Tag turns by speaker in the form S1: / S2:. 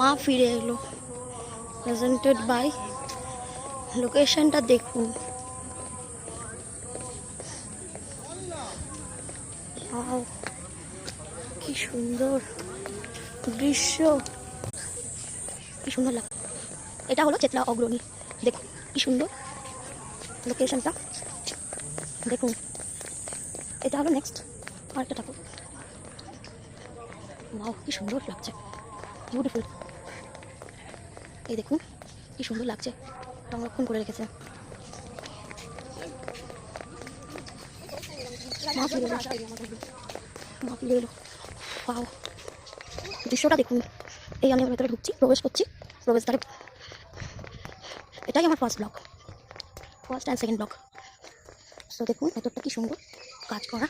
S1: মা ফিরে এলো, প্রেজেন্টেড বাই। লোকেশনটা দেখুন, ওয়াও, কি সুন্দর দৃশ্য, কি সুন্দর লাগে। এটা হলো চেতলা অগ্রণী, দেখুন কি সুন্দর লোকেশনটা, দেখুন। এটা হলো নেক্সট আরেকটা ঠাকুর, ওয়াও কি সুন্দর লাগছে, বিউটিফুল। এই দেখুন কি সুন্দর লাগছে, সংরক্ষণ করে রেখেছে। মা ফিরে এলো, ওয়াও দৃশ্যটা দেখুন। এই আমি ভেতরে ঢুকছি, প্রবেশ করছি, প্রবেশদ্বারে। এটাই আমার first blog, first and second blog. তো দেখুন ভেতরটা কি সুন্দর কাজ করা।